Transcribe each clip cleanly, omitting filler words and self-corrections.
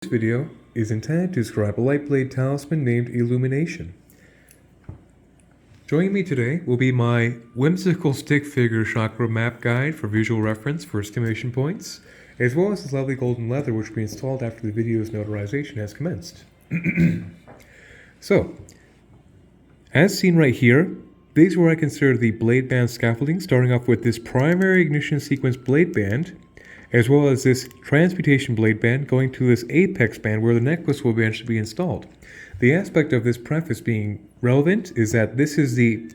This video is intended to describe a lightblade talisman named Illumination. Joining me today will be my whimsical stick figure chakra map guide for visual reference for stimulation points, as well as this lovely golden leather which will be installed after the video's notarization has commenced. So, as seen right here, these are what I consider the blade band scaffolding, starting off with this primary ignition sequence blade band, as well as this transmutation blade band going to this apex band where the necklace will eventually be installed. The aspect of this preface being relevant is that this is the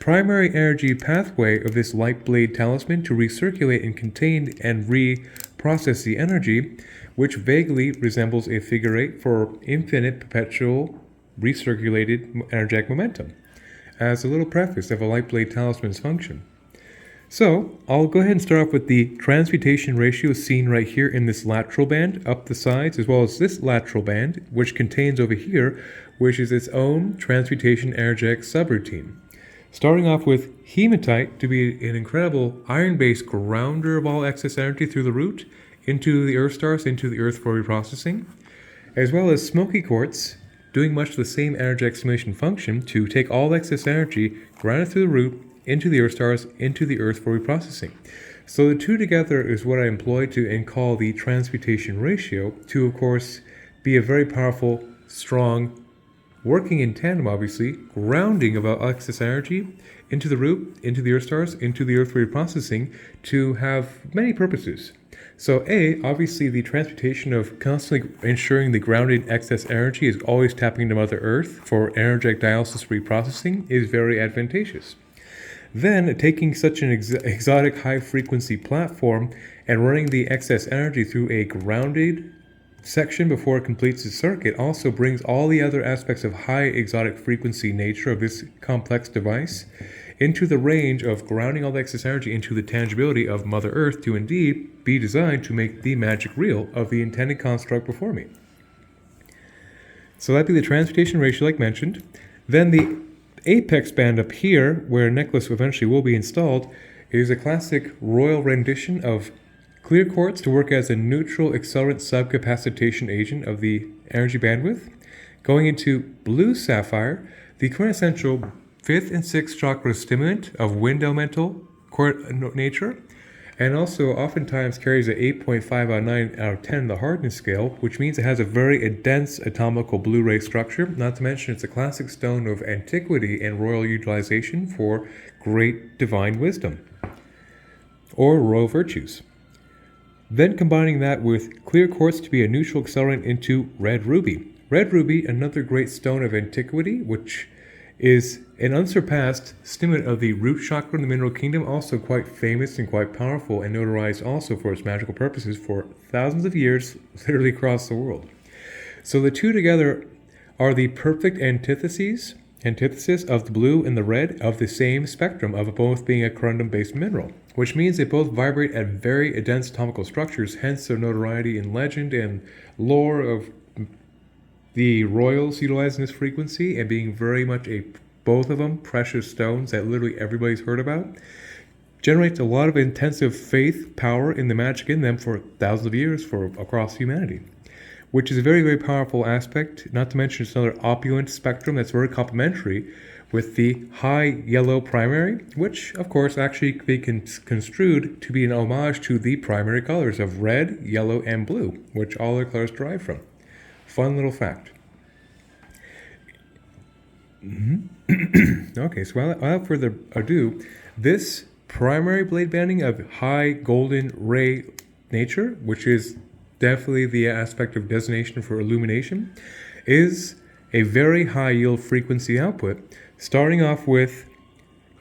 primary energy pathway of this light blade talisman to recirculate and contain and reprocess the energy, which vaguely resembles a figure eight for infinite perpetual recirculated energetic momentum, as a little preface of a light blade talisman's function. So, I'll go ahead and start off with the transmutation ratio seen right here in this lateral band up the sides, as well as this lateral band, which contains over here, which is its own transmutation energetic subroutine. Starting off with hematite to be an incredible iron-based grounder of all excess energy through the root, into the earth stars, into the earth for reprocessing, as well as smoky quartz, doing much the same energetic stimulation function to take all excess energy, ground it through the root, into the earth stars, into the earth for reprocessing. So the two together is what I employ to and call the transmutation ratio to, of course, be a very powerful, strong, working in tandem, obviously, grounding of excess energy into the root, into the earth stars, into the earth for reprocessing to have many purposes. So obviously the transmutation of constantly ensuring the grounded excess energy is always tapping into Mother Earth for energetic dialysis reprocessing is very advantageous. Then, taking such an exotic high-frequency platform and running the excess energy through a grounded section before it completes its circuit also brings all the other aspects of high exotic frequency nature of this complex device into the range of grounding all the excess energy into the tangibility of Mother Earth to indeed be designed to make the magic real of the intended construct before me. So that'd be the transmutation ratio like mentioned. Then the apex band up here, where a necklace eventually will be installed, is a classic royal rendition of clear quartz to work as a neutral accelerant subcapacitation agent of the energy bandwidth. Going into blue sapphire, the quintessential 5th and 6th chakra stimulant of wind elemental nature, and also oftentimes carries an 8.5 out of 9 out of 10 in the hardness scale, which means it has a very dense atomical blue ray structure, not to mention it's a classic stone of antiquity and royal utilization for great divine wisdom, or royal virtues. Then combining that with clear quartz to be a neutral accelerant into red ruby. Red ruby, another great stone of antiquity, which is an unsurpassed stimulant of the root chakra in the mineral kingdom, also quite famous and quite powerful and notarized also for its magical purposes for thousands of years, literally across the world. So the two together are the perfect antithesis of the blue and the red of the same spectrum of both being a corundum-based mineral, which means they both vibrate at very dense atomical structures, hence their notoriety in legend and lore of the royals utilizing this frequency and being very much both of them precious stones that literally everybody's heard about. Generates a lot of intensive faith, power in the magic in them for thousands of years for across humanity, which is a very, very powerful aspect, not to mention it's another opulent spectrum that's very complementary with the high yellow primary, which of course actually can be construed to be an homage to the primary colors of red, yellow, and blue, which all their colors derive from. Fun little fact. Okay, so without further ado, this primary blade banding of high golden ray nature, which is definitely the aspect of designation for illumination, is a very high yield frequency output, starting off with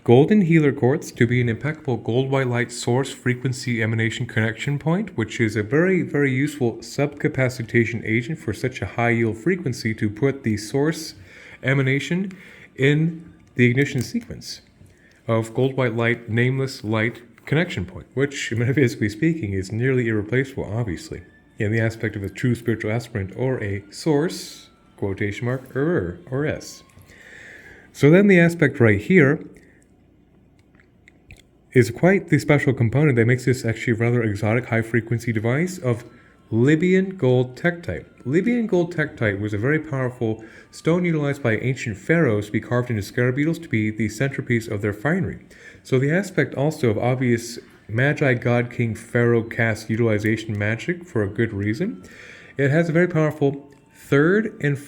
golden healer quartz to be an impeccable gold white light source frequency emanation connection point, which is a very, very useful subcapacitation agent for such a high yield frequency to put the source emanation in the ignition sequence of gold white light, nameless light connection point, which metaphysically speaking is nearly irreplaceable, obviously, in the aspect of a true spiritual aspirant or a source, quotation mark, or S. So then the aspect right here is quite the special component that makes this actually a rather exotic high-frequency device of Libyan gold tektite. Libyan gold tektite was a very powerful stone utilized by ancient pharaohs to be carved into scarab beetles to be the centerpiece of their finery. So the aspect also of obvious Magi God King Pharaoh cast utilization magic for a good reason. It has a very powerful third and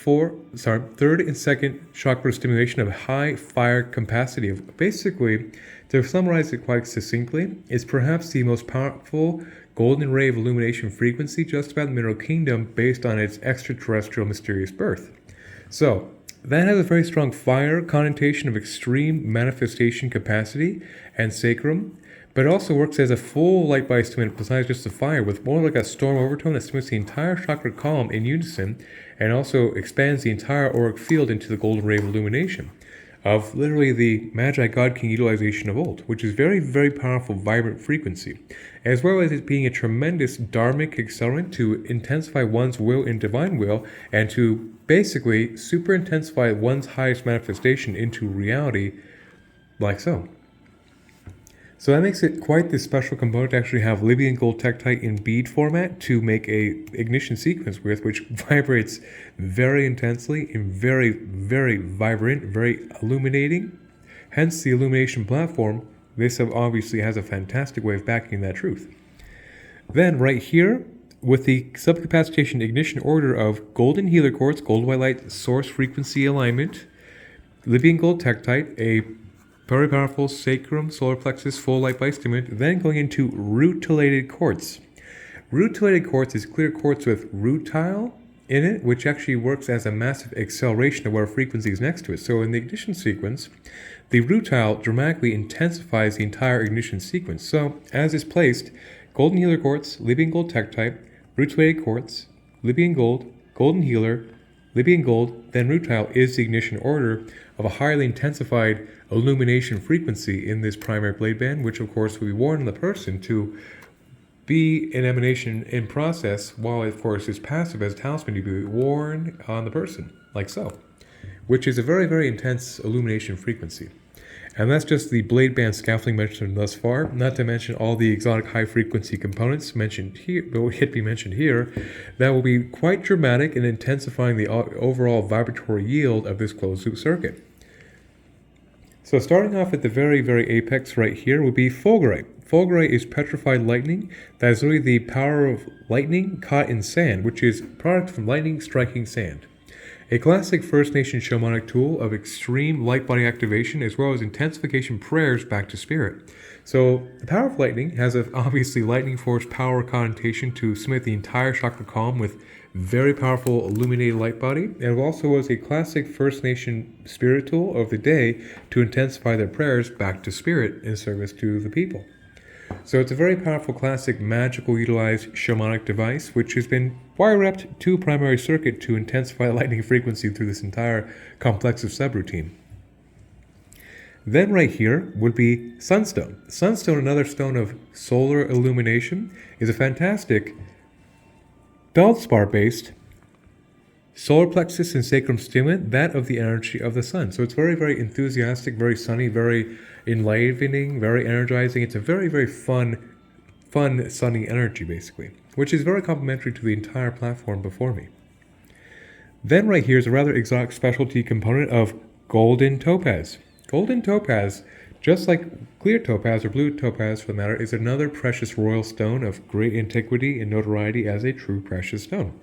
second chakra stimulation of high fire capacity. Basically, to summarize it quite succinctly, it's perhaps the most powerful golden ray of illumination frequency just about the mineral kingdom based on its extraterrestrial mysterious birth. So, that has a very strong fire connotation of extreme manifestation capacity and sacrum, but it also works as a full light body stimulant besides just the fire, with more like a storm overtone that stimulates the entire chakra column in unison and also expands the entire auric field into the golden ray of illumination of literally the Magi God King utilization of old, which is very, very powerful, vibrant frequency, as well as it being a tremendous dharmic accelerant to intensify one's will and divine will, and to basically super intensify one's highest manifestation into reality, like so. So that makes it quite the special component to actually have Libyan gold tektite in bead format to make a ignition sequence with, which vibrates very intensely and very, very vibrant, very illuminating. Hence the illumination platform. This obviously has a fantastic way of backing that truth. Then right here, with the subcapacitation ignition order of golden healer quartz, gold white light source frequency alignment, Libyan gold tektite, a very powerful sacrum, solar plexus, full light body stimulant, then going into rutilated quartz. Rutilated quartz is clear quartz with rutile in it, which actually works as a massive acceleration of whatever frequency is next to it. So in the ignition sequence, the rutile dramatically intensifies the entire ignition sequence. So as is placed, golden healer quartz, Libyan gold tektite, rutilated quartz, Libyan gold, golden healer, Libyan gold, then rutile is the ignition order of a highly intensified illumination frequency in this primary blade band, which of course will be worn on the person to be an emanation in process, while of course is passive as a talisman to be worn on the person, like so, which is a very, very intense illumination frequency. And that's just the blade band scaffolding mentioned thus far, not to mention all the exotic high frequency components mentioned here, but will be mentioned here, that will be quite dramatic in intensifying the overall vibratory yield of this closed loop circuit. So starting off at the very, very apex right here would be fulgurite. Fulgurite is petrified lightning. That is literally the power of lightning caught in sand, which is product from lightning striking sand. A classic First Nation shamanic tool of extreme light body activation as well as intensification prayers back to spirit. So the power of lightning has obviously lightning force power connotation to smith the entire chakra column with very powerful illuminated light body, and it also was a classic First Nation spirit tool of the day to intensify their prayers back to spirit in service to the people. So it's a very powerful classic magical utilized shamanic device which has been wire wrapped to a primary circuit to intensify lightning frequency through this entire complex of subroutine. Then right here would be sunstone. Sunstone, another stone of solar illumination, is a fantastic feldspar based solar plexus and sacrum stimulant, that of the energy of the sun. So it's very, very enthusiastic, very sunny, very enlivening, very energizing. It's a very, very fun, sunny energy, basically, which is very complementary to the entire platform before me. Then right here is a rather exotic specialty component of golden topaz. Golden topaz, just like clear topaz or blue topaz for the matter, is another precious royal stone of great antiquity and notoriety as a true precious stone.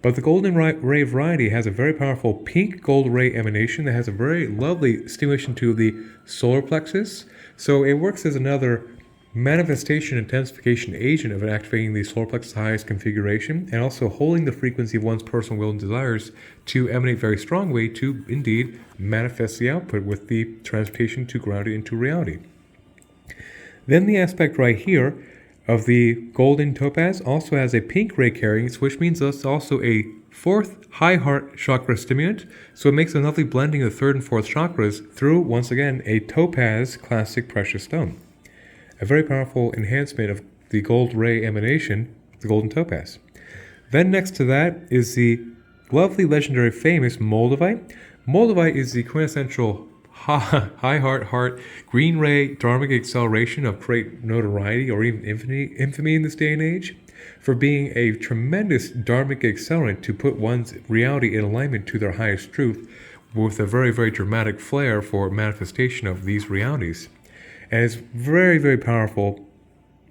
But the golden ray variety has a very powerful pink gold ray emanation that has a very lovely stimulation to the solar plexus. So it works as another manifestation intensification agent of activating the solar plexus highest configuration and also holding the frequency of one's personal will and desires to emanate very strongly to indeed manifest the output with the transmutation to ground it into reality. Then the aspect right here of the golden topaz also has a pink ray carrying, which means it's also a fourth high heart chakra stimulant. So it makes a lovely blending of the third and fourth chakras through, once again, a topaz classic precious stone. A very powerful enhancement of the gold ray emanation, the golden topaz. Then next to that is the lovely, legendary, famous moldavite. Moldavite is the quintessential high heart, green ray dharmic acceleration of great notoriety or even infamy in this day and age. for being a tremendous dharmic accelerant to put one's reality in alignment to their highest truth with a very, very dramatic flair for manifestation of these realities. And it's very, very powerful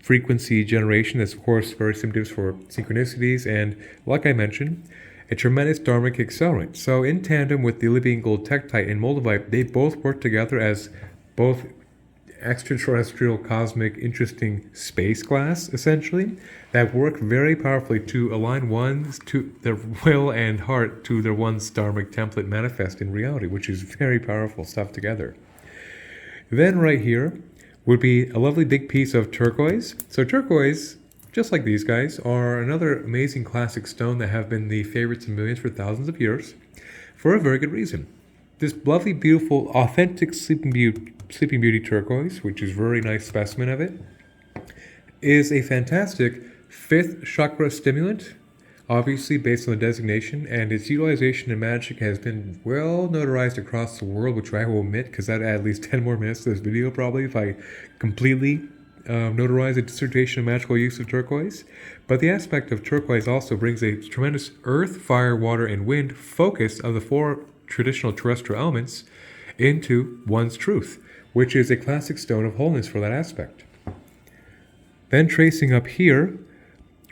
frequency generation that's, of course, very symptoms for synchronicities and, like I mentioned, a tremendous dharmic accelerant. So in tandem with the Libyan gold tektite and moldavite, they both work together as both extraterrestrial, cosmic, interesting space glass, essentially, that work very powerfully to align one's to their will and heart to their one's dharmic template manifest in reality, which is very powerful stuff together. Then right here would be a lovely big piece of turquoise. So turquoise, just like these guys, are another amazing classic stone that have been the favorites of millions for thousands of years for a very good reason. This lovely, beautiful, authentic Sleeping Beauty turquoise, which is a very nice specimen of it, is a fantastic fifth chakra stimulant, obviously based on the designation, and its utilization in magic has been well notarized across the world, which I will omit because that'd add at least 10 more minutes to this video probably if I completely notarize a dissertation of magical use of turquoise. But the aspect of turquoise also brings a tremendous earth, fire, water, and wind focus of the four traditional terrestrial elements into one's truth, which is a classic stone of wholeness for that aspect. Then tracing up here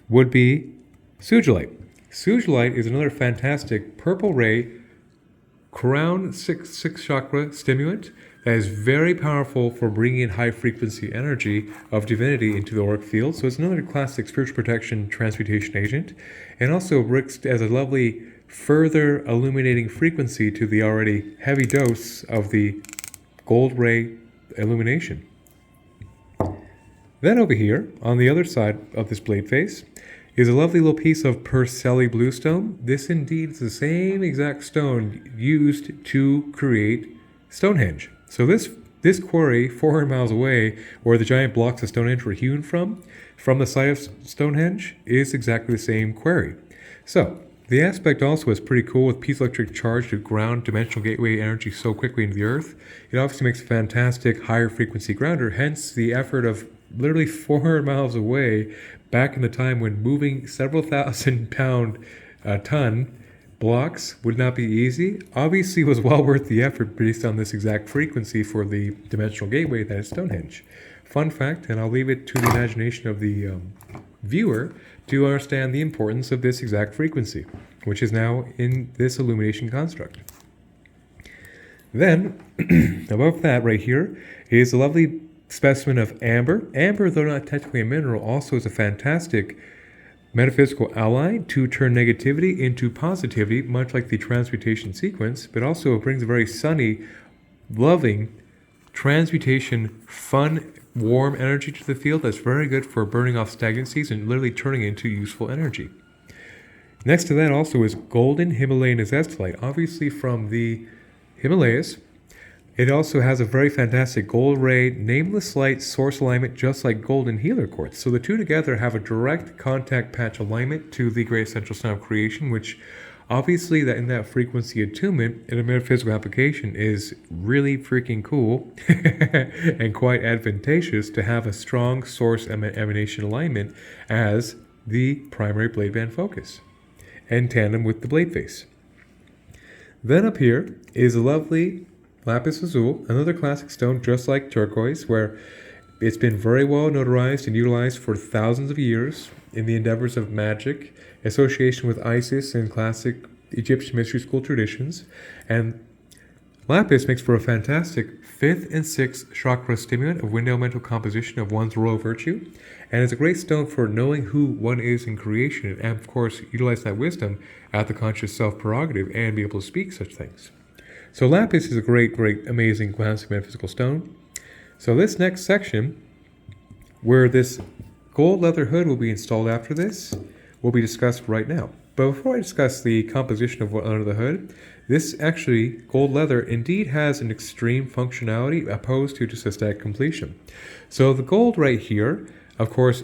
would be sugilite. Sugilite is another fantastic purple ray crown six chakra stimulant that is very powerful for bringing in high frequency energy of divinity into the auric field. So it's another classic spiritual protection transmutation agent, and also works as a lovely further illuminating frequency to the already heavy dose of the gold ray illumination. Then over here, on the other side of this blade face, is a lovely little piece of Percelli bluestone. This indeed is the same exact stone used to create Stonehenge. So this quarry 400 miles away, where the giant blocks of Stonehenge were hewn from the site of Stonehenge, is exactly the same quarry. So the aspect also is pretty cool with piezoelectric charge to ground dimensional gateway energy so quickly into the earth. It obviously makes a fantastic higher frequency grounder, hence the effort of literally 400 miles away back in the time when moving several thousand pound ton blocks would not be easy. Obviously was well worth the effort based on this exact frequency for the dimensional gateway that is Stonehenge. Fun fact, and I'll leave it to the imagination of the viewer to understand the importance of this exact frequency, which is now in this illumination construct. Then, above that right here is a lovely specimen of amber. Amber, though not technically a mineral, also is a fantastic metaphysical ally to turn negativity into positivity, much like the transmutation sequence, but also it brings a very sunny, loving, transmutation, fun, warm energy to the field that's very good for burning off stagnancies and literally turning into useful energy. Next to that also is golden Himalayan azestolite, obviously from the Himalayas. It also has a very fantastic gold ray, nameless light source alignment, just like golden healer quartz. So the two together have a direct contact patch alignment to the great essential stone of creation, which obviously that in that frequency attunement in a metaphysical application is really freaking cool and quite advantageous to have a strong source emanation alignment as the primary blade band focus in tandem with the blade face. Then up here is a lovely lapis lazuli, another classic stone just like turquoise, where it's been very well notarized and utilized for thousands of years in the endeavors of magic, association with Isis and classic Egyptian mystery school traditions. And lapis makes for a fantastic 5th and 6th chakra stimulant of wind elemental composition of one's royal virtue, and it's a great stone for knowing who one is in creation, and of course utilize that wisdom at the conscious self prerogative and be able to speak such things. So lapis is a great, amazing classic metaphysical stone. So this next section, where this gold leather hood will be installed after this, will be discussed right now. But before I discuss the composition of what under the hood, this actually, gold leather, indeed has an extreme functionality opposed to just a static completion. So the gold right here, of course,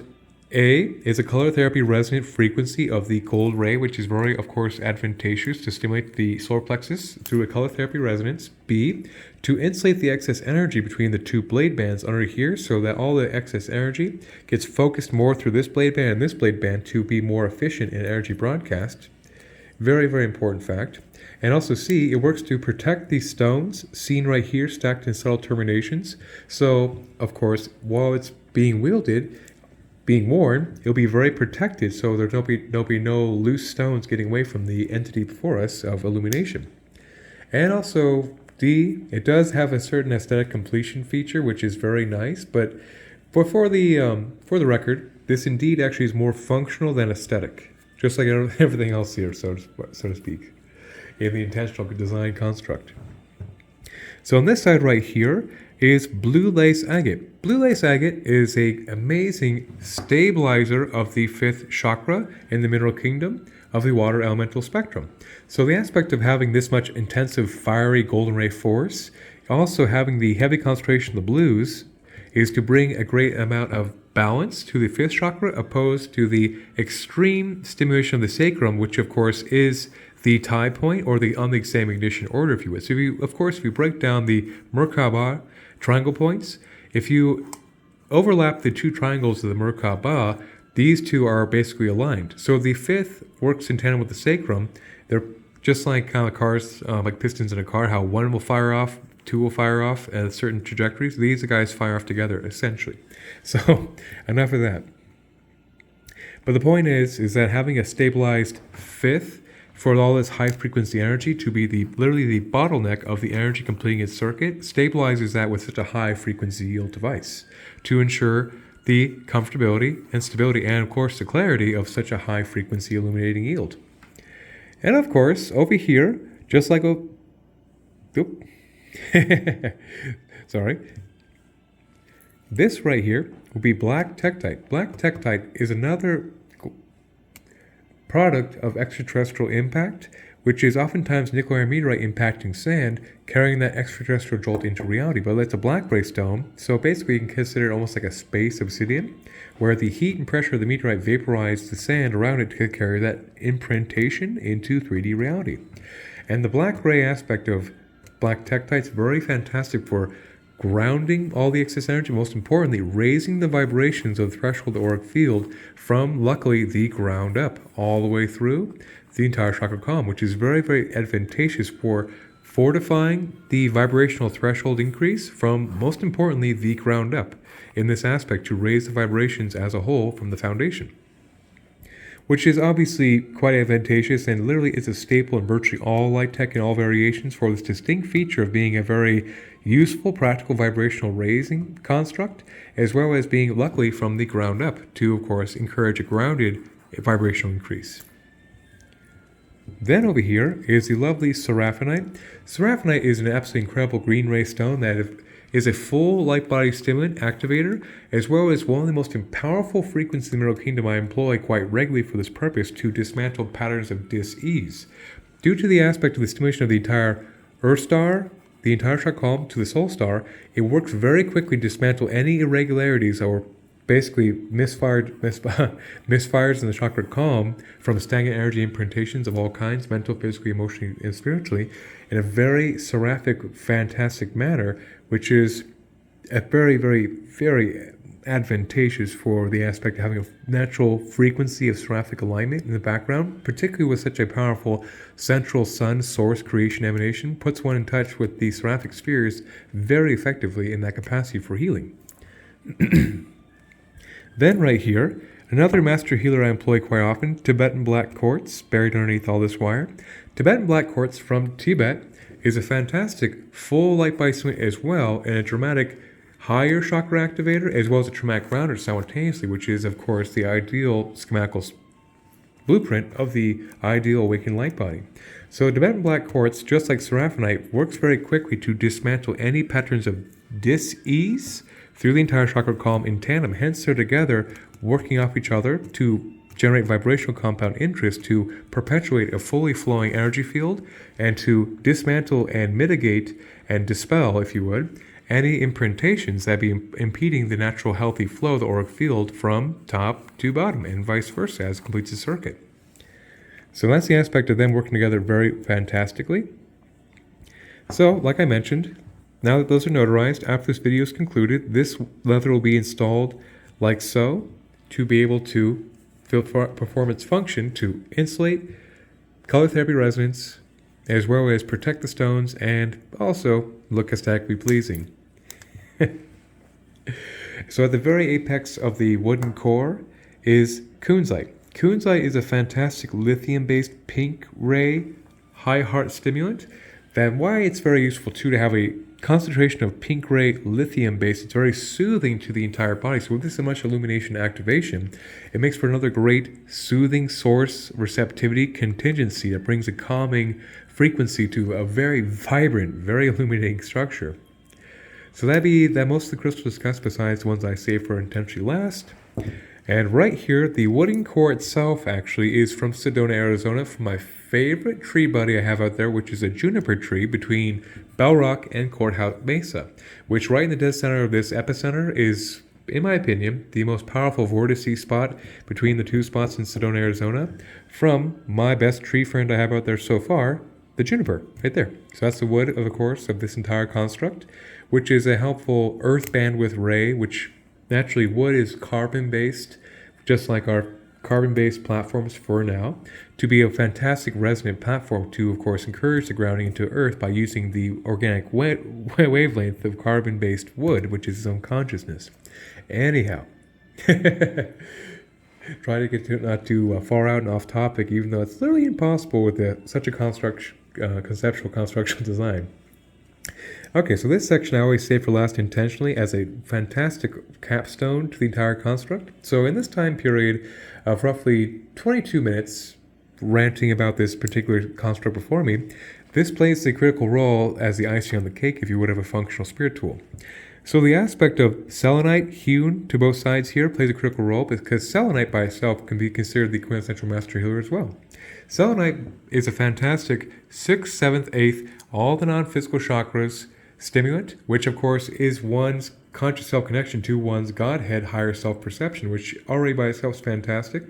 A is a color therapy resonant frequency of the gold ray, which is very, of course, advantageous to stimulate the solar plexus through a color therapy resonance. B, to insulate the excess energy between the two blade bands under here so that all the excess energy gets focused more through this blade band and this blade band to be more efficient in energy broadcast. Very, very important fact. And also C, it works to protect these stones, seen right here, stacked in subtle terminations. So, of course, while it's being wielded, being worn, it'll be very protected, so there'll be no loose stones getting away from the entity before us of illumination. And also D, it does have a certain aesthetic completion feature, which is very nice. But for the record, this indeed actually is more functional than aesthetic, just like everything else here, so to speak, in the intentional design construct. So on this side right here is blue lace agate. Blue lace agate is an amazing stabilizer of the fifth chakra in the mineral kingdom of the water elemental spectrum. So the aspect of having this much intensive fiery golden ray force, also having the heavy concentration of the blues, is to bring a great amount of balance to the fifth chakra opposed to the extreme stimulation of the sacrum, which of course is the tie point or on the same ignition order, if you would. So if you break down the Merkaba triangle points, if you overlap the two triangles of the Merkaba, these two are basically aligned. So the fifth works in tandem with the sacrum. They're just like kind of cars, like pistons in a car, how one will fire off, two will fire off at certain trajectories. These guys fire off together, essentially. So enough of that. But the point is that having a stabilized fifth for all this high frequency energy to be literally the bottleneck of the energy completing its circuit, stabilizes that with such a high frequency yield device to ensure the comfortability and stability and of course the clarity of such a high frequency illuminating yield. And of course over here, just like sorry, this right here will be black tektite. Black tektite is another product of extraterrestrial impact, which is oftentimes nickel iron meteorite impacting sand, carrying that extraterrestrial jolt into reality. But it's a black ray stone, so basically you can consider it almost like a space obsidian, where the heat and pressure of the meteorite vaporize the sand around it to carry that imprintation into 3D reality. And the black ray aspect of black tektite is very fantastic for grounding all the excess energy, most importantly, raising the vibrations of the threshold auric field from, luckily, the ground up, all the way through the entire chakra column, which is very, very advantageous for fortifying the vibrational threshold increase from, most importantly, the ground up in this aspect to raise the vibrations as a whole from the foundation, which is obviously quite advantageous and literally is a staple in virtually all light tech and all variations for this distinct feature of being a very useful, practical vibrational raising construct, as well as being, luckily, from the ground up to, of course, encourage a grounded vibrational increase. Then over here is the lovely seraphinite. Seraphinite is an absolutely incredible green ray stone that is a full light body stimulant activator, as well as one of the most powerful frequencies in the mineral kingdom I employ quite regularly for this purpose to dismantle patterns of dis-ease. Due to the aspect of the stimulation of the entire Earth star, the entire chakra column to the soul star, it works very quickly to dismantle any irregularities or basically misfires in the chakra column from stagnant energy imprintations of all kinds, mental, physically, emotionally, and spiritually, in a very seraphic, fantastic manner, which is a very, very, very advantageous for the aspect of having a natural frequency of seraphic alignment in the background, particularly with such a powerful central sun source creation emanation, puts one in touch with the seraphic spheres very effectively in that capacity for healing. Then right here, another master healer I employ quite often, Tibetan black quartz, buried underneath all this wire. Tibetan black quartz from Tibet is a fantastic full light body stimulant as well, and a dramatic higher chakra activator, as well as a traumatic grounder simultaneously, which is, of course, the ideal schematical blueprint of the ideal awakened light body. So Tibetan black quartz, just like seraphinite, works very quickly to dismantle any patterns of dis-ease through the entire chakra column in tandem. Hence, they're together working off each other to generate vibrational compound interest to perpetuate a fully flowing energy field and to dismantle and mitigate and dispel, if you would, any imprintations that be impeding the natural healthy flow of the auric field from top to bottom and vice versa as it completes the circuit. So that's the aspect of them working together very fantastically. So, like I mentioned, now that those are notarized, after this video is concluded, this leather will be installed like so to be able to perform its function to insulate, color therapy resonance, as well as protect the stones and also look aesthetically pleasing. So at the very apex of the wooden core is kunzite. Kunzite is a fantastic lithium-based pink ray high heart stimulant. Then why it's very useful too to have a concentration of pink ray lithium base. It's very soothing to the entire body. So with this much illumination activation, it makes for another great soothing source receptivity contingency that brings a calming frequency to a very vibrant, very illuminating structure. So that'd be that most of the crystals discussed besides the ones I saved for intentionally last. And right here, the wooden core itself actually is from Sedona, Arizona, from my favorite tree buddy I have out there, which is a juniper tree between Bell Rock and Courthouse Mesa, which right in the dead center of this epicenter is, in my opinion, the most powerful vortice spot between the two spots in Sedona, Arizona, from my best tree friend I have out there so far, the juniper, right there. So that's the wood, of course, of this entire construct, which is a helpful earth bandwidth ray, which naturally wood is carbon-based, just like our carbon-based platforms for now, to be a fantastic resonant platform to, of course, encourage the grounding into earth by using the organic wavelength of carbon-based wood, which is its own consciousness. Anyhow, try to get to not too far out and off topic, even though it's literally impossible with such a conceptual construction design. Okay, so this section I always save for last intentionally as a fantastic capstone to the entire construct. So in this time period of roughly 22 minutes ranting about this particular construct before me, this plays a critical role as the icing on the cake, if you would, of a functional spirit tool. So the aspect of selenite hewn to both sides here plays a critical role because selenite by itself can be considered the quintessential master healer as well. Selenite is a fantastic 6th, 7th, 8th, all the non-physical chakras stimulant, which of course is one's conscious self-connection to one's Godhead higher self-perception, which already by itself is fantastic.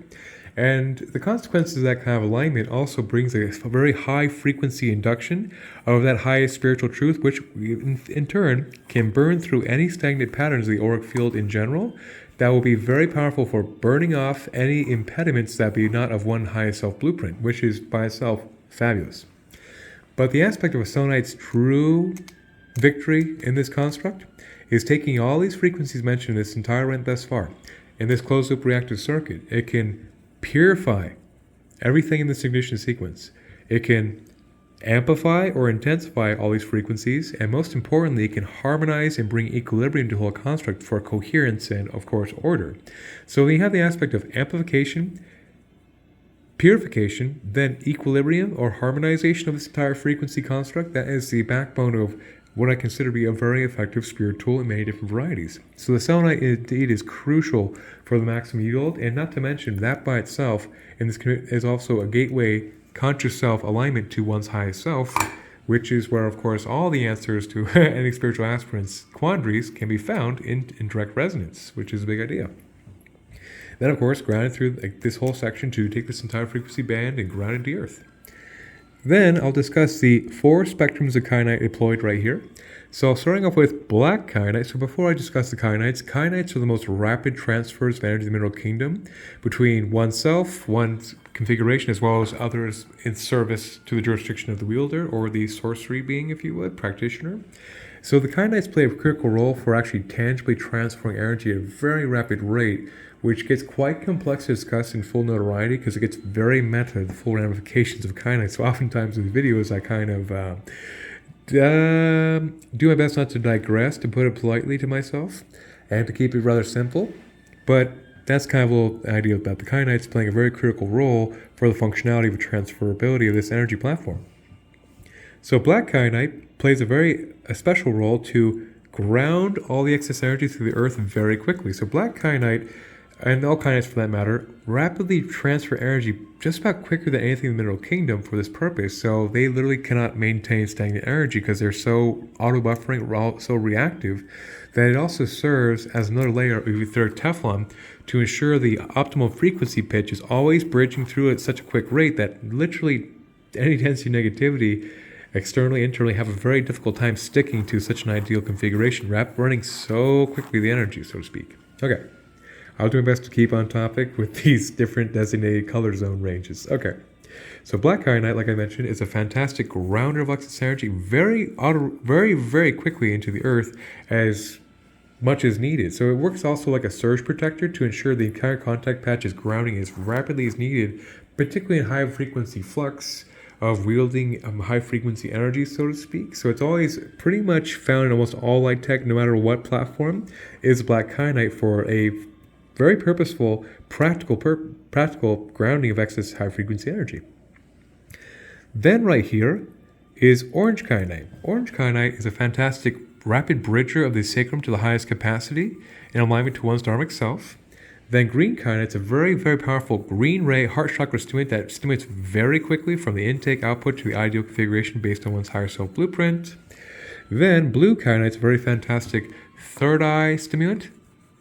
And the consequences of that kind of alignment also brings a very high frequency induction of that highest spiritual truth, which in turn can burn through any stagnant patterns of the auric field in general. That will be very powerful for burning off any impediments that be not of one highest self blueprint, which is by itself fabulous. But the aspect of a selenite's true victory in this construct is taking all these frequencies mentioned in this entire rent thus far, in this closed-loop reactive circuit. It can purify everything in this ignition sequence. It can amplify or intensify all these frequencies, and most importantly, it can harmonize and bring equilibrium to the whole construct for coherence and, of course, order. So we have the aspect of amplification, purification, then equilibrium or harmonization of this entire frequency construct. That is the backbone of what I consider to be a very effective spirit tool in many different varieties. So the selenite indeed is crucial for the maximum yield, and not to mention that by itself in this is also a gateway conscious self alignment to one's highest self, which is where, of course, all the answers to any spiritual aspirant's quandaries can be found in direct resonance, which is a big idea. Then, of course, grounded through this whole section to take this entire frequency band and ground it to the earth. Then I'll discuss the 4 spectrums of kyanite deployed right here. So starting off with black kyanite. So before I discuss the kyanites are the most rapid transfers of energy in the mineral kingdom between oneself, one's configuration, as well as others in service to the jurisdiction of the wielder or the sorcery being, if you would, practitioner. So the kyanites play a critical role for actually tangibly transferring energy at a very rapid rate, which gets quite complex to discuss in full notoriety because it gets very meta, the full ramifications of kyanite. So oftentimes in the videos I kind of do my best not to digress, to put it politely to myself, and to keep it rather simple. But that's kind of a little idea about the kyanites playing a very critical role for the functionality of the transferability of this energy platform. So black kyanite plays a special role to ground all the excess energy through the earth very quickly. So black kyanite and all kinds for that matter, rapidly transfer energy just about quicker than anything in the Mineral Kingdom for this purpose. So they literally cannot maintain stagnant energy because they're so auto-buffering, so reactive, that it also serves as another layer of etheric Teflon to ensure the optimal frequency pitch is always bridging through at such a quick rate that literally any density negativity externally, internally, have a very difficult time sticking to such an ideal configuration, running so quickly the energy, so to speak. Okay, I'll do my best to keep on topic with these different designated color zone ranges. Okay, so black kyanite, like I mentioned, is a fantastic grounder of Luxus energy, very quickly into the earth as much as needed. So it works also like a surge protector to ensure the entire contact patch is grounding as rapidly as needed, particularly in high frequency flux of wielding high frequency energy, so to speak. So it's always pretty much found in almost all light tech, no matter what platform, is black kyanite for a very purposeful, practical grounding of excess high frequency energy. Then right here is orange kyanite. Orange kyanite is a fantastic rapid bridger of the sacrum to the highest capacity in alignment to one's dharmic self. Then green kyanite is a very powerful green ray heart chakra stimulant that stimulates very quickly from the intake output to the ideal configuration based on one's higher self blueprint. Then blue kyanite is a very fantastic third eye stimulant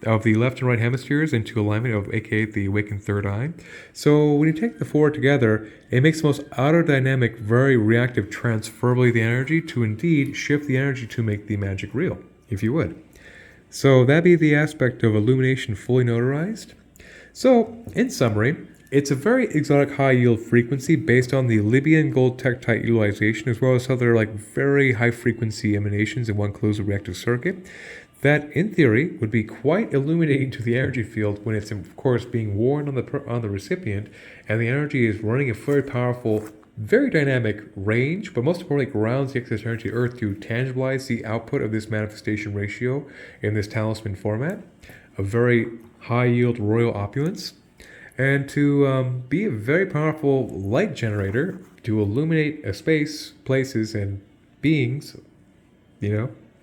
of the left and right hemispheres into alignment of aka the awakened third eye. So when you take the four together, it makes the most autodynamic, very reactive transferably the energy to indeed shift the energy to make the magic real, if you would. So that'd be the aspect of illumination fully notarized. So in summary, it's a very exotic high yield frequency based on the Libyan gold tektite utilization as well as other very high frequency emanations in one closed reactive circuit that in theory would be quite illuminating to the energy field when it's of course being worn on the recipient, and the energy is running a very powerful, very dynamic range, but most importantly grounds the excess energy to Earth to tangibilize the output of this manifestation ratio in this talisman format, a very high yield royal opulence, and to be a very powerful light generator to illuminate a space, places, and beings,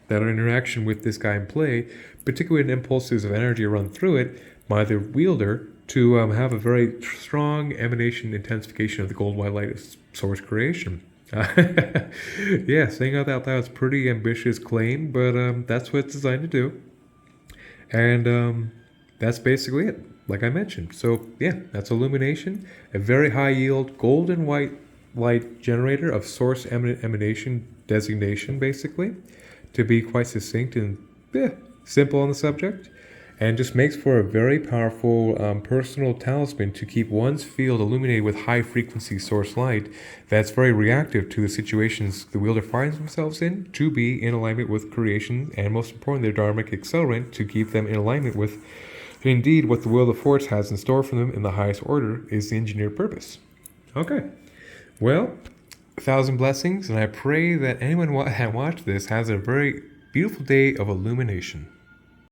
that are in interaction with this guy in play, particularly when impulses of energy run through it by the wielder to have a very strong emanation intensification of the gold white light source creation. Yeah, saying out that loud is a pretty ambitious claim, but that's what it's designed to do. And that's basically it, like I mentioned. So yeah, that's illumination, a very high yield golden white light generator of source emanation designation, basically, to be quite succinct and simple on the subject, and just makes for a very powerful personal talisman to keep one's field illuminated with high frequency source light that's very reactive to the situations the wielder finds themselves in, to be in alignment with creation, and most importantly their dharmic accelerant to keep them in alignment with indeed what the will of the force has in store for them in the highest order is the engineered purpose. Okay, well, 1,000 blessings, and I pray that anyone that watched this has a very beautiful day of illumination.